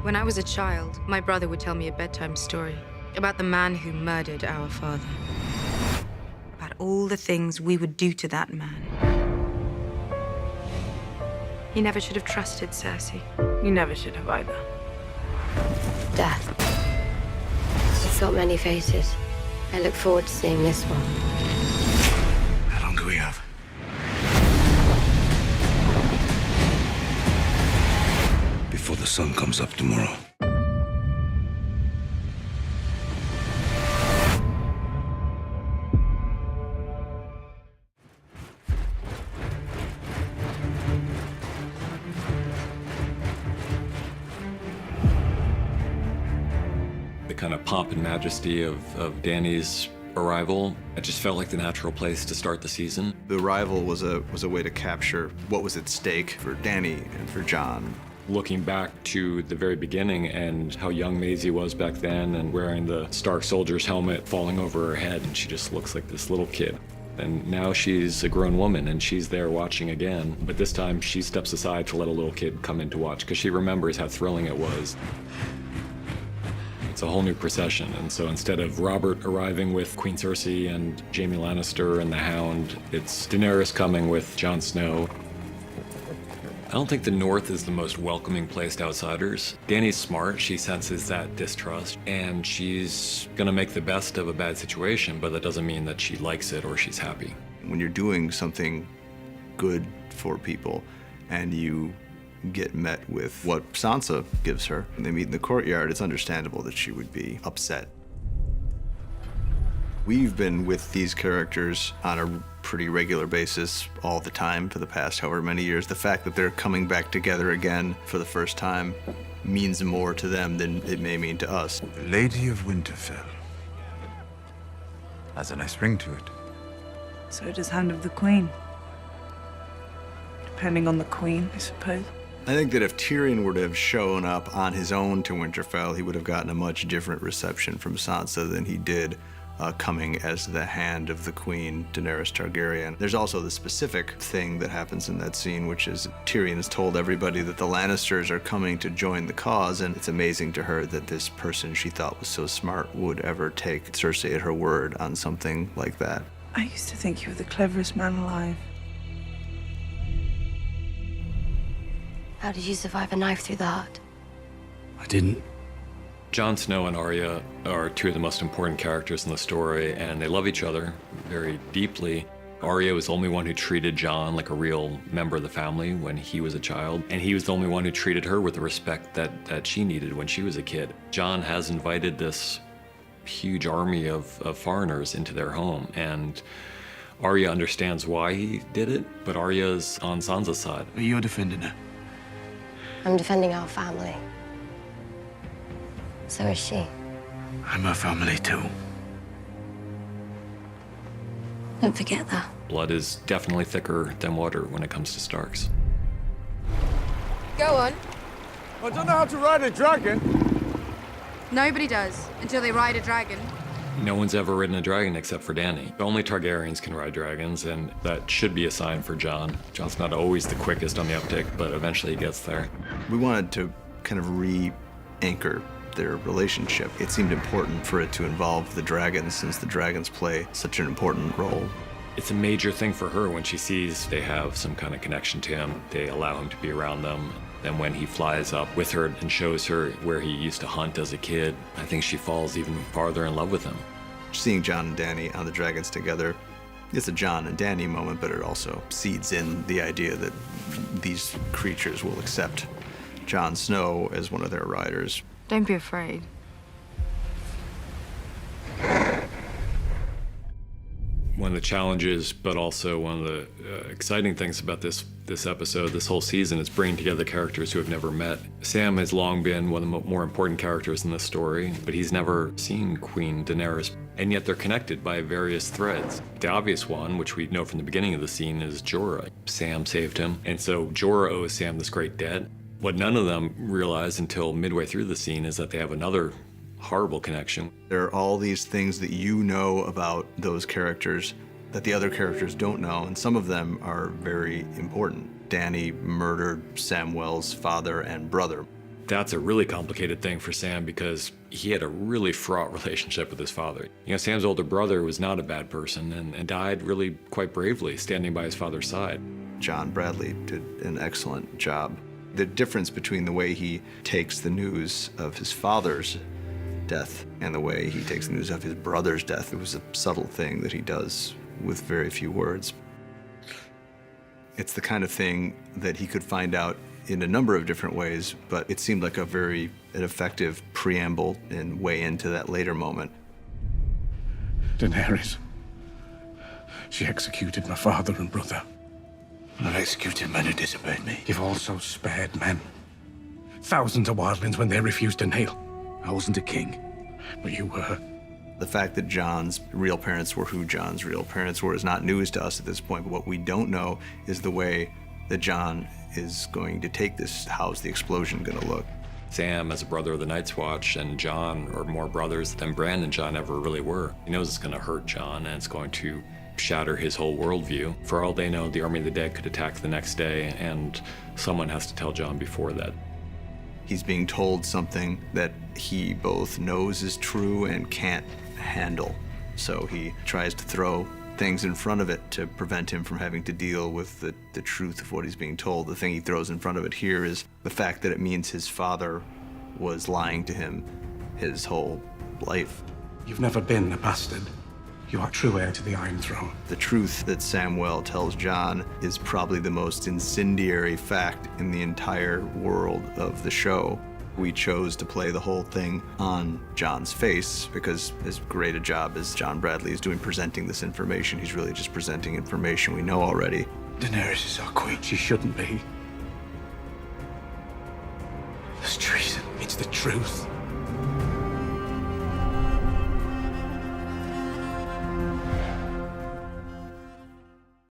When I was a child, my brother would tell me a bedtime story about the man who murdered our father. About all the things we would do to that man. He never should have trusted Cersei. You never should have either. Death. It's got many faces. I look forward to seeing this one. How long do we have? Before the sun comes up tomorrow. The kind of pomp and majesty of Dany's arrival, it just felt like the natural place to start the season. The arrival was a way to capture what was at stake for Dany and for Jon. Looking back to the very beginning and how young Maisie was back then and wearing the Stark soldier's helmet falling over her head, and she just looks like this little kid. And now she's a grown woman and she's there watching again, but this time she steps aside to let a little kid come in to watch because she remembers how thrilling it was. It's a whole new procession, and so instead of Robert arriving with Queen Cersei and Jaime Lannister and the Hound, it's Daenerys coming with Jon Snow. I don't think the North is the most welcoming place to outsiders. Dany's smart, she senses that distrust, and she's gonna make the best of a bad situation, but that doesn't mean that she likes it or she's happy. When you're doing something good for people and you get met with what Sansa gives her, and they meet in the courtyard, it's understandable that she would be upset. We've been with these characters on a pretty regular basis all the time for the past however many years. The fact that they're coming back together again for the first time means more to them than it may mean to us. The Lady of Winterfell has a nice ring to it. So does Hand of the Queen. Depending on the Queen, I suppose. I think that if Tyrion were to have shown up on his own to Winterfell, he would have gotten a much different reception from Sansa than he did coming as the Hand of the Queen, Daenerys Targaryen. There's also the specific thing that happens in that scene, which is Tyrion has told everybody that the Lannisters are coming to join the cause, and it's amazing to her that this person she thought was so smart would ever take Cersei at her word on something like that. I used to think you were the cleverest man alive. How did you survive a knife through the heart? I didn't. Jon Snow and Arya are two of the most important characters in the story, and they love each other very deeply. Arya was the only one who treated Jon like a real member of the family when he was a child, and he was the only one who treated her with the respect that she needed when she was a kid. Jon has invited this huge army of foreigners into their home, and Arya understands why he did it, but Arya's on Sansa's side. You're defending her. I'm defending our family. So is she. I'm her family too. Don't forget that. Blood is definitely thicker than water when it comes to Starks. Go on. I don't know how to ride a dragon. Nobody does, until they ride a dragon. No one's ever ridden a dragon except for Dany. Only Targaryens can ride dragons, and that should be a sign for Jon. Jon's not always the quickest on the uptick, but eventually he gets there. We wanted to kind of re-anchor their relationship. It seemed important for it to involve the dragons, since the dragons play such an important role. It's a major thing for her when she sees they have some kind of connection to him. They allow him to be around them. And when he flies up with her and shows her where he used to hunt as a kid, I think she falls even farther in love with him. Seeing Jon and Dany on the dragons together, it's a Jon and Dany moment, but it also seeds in the idea that these creatures will accept Jon Snow as one of their riders. Don't be afraid. One of the challenges, but also one of the exciting things about this episode, this whole season, is bringing together characters who have never met. Sam has long been one of the more important characters in this story, but he's never seen Queen Daenerys, and yet they're connected by various threads. The obvious one, which we know from the beginning of the scene, is Jorah. Sam saved him, and so Jorah owes Sam this great debt. What none of them realize until midway through the scene is that they have another horrible connection. There are all these things that you know about those characters that the other characters don't know, and some of them are very important. Dany murdered Samwell's father and brother. That's a really complicated thing for Sam because he had a really fraught relationship with his father. You know, Sam's older brother was not a bad person and died really quite bravely, standing by his father's side. John Bradley did an excellent job. The difference between the way he takes the news of his father's death and the way he takes the news of his brother's death, it was a subtle thing that he does with very few words. It's the kind of thing that he could find out in a number of different ways, but it seemed like an effective preamble and way into that later moment. Daenerys. She executed my father and brother. Not executed men who disobeyed me. You've also spared men. Thousands of wildlings when they refused to kneel. I wasn't a king. But you were. The fact that John's real parents were who John's real parents were is not news to us at this point, but what we don't know is the way that John is going to take this. How's the explosion going to look? Sam, as a brother of the Night's Watch, and John are more brothers than Bran and John ever really were. He knows it's going to hurt John, and it's going to shatter his whole worldview. For all they know, the Army of the Dead could attack the next day, and someone has to tell John before that. He's being told something that he both knows is true and can't handle. So he tries to throw things in front of it to prevent him from having to deal with the truth of what he's being told. The thing he throws in front of it here is the fact that it means his father was lying to him his whole life. You've never been a bastard. You are true heir to the Iron Throne. The truth that Samwell tells John is probably the most incendiary fact in the entire world of the show. We chose to play the whole thing on John's face because as great a job as John Bradley is doing presenting this information, he's really just presenting information we know already. Daenerys is our queen. She shouldn't be. There's treason. It's the truth.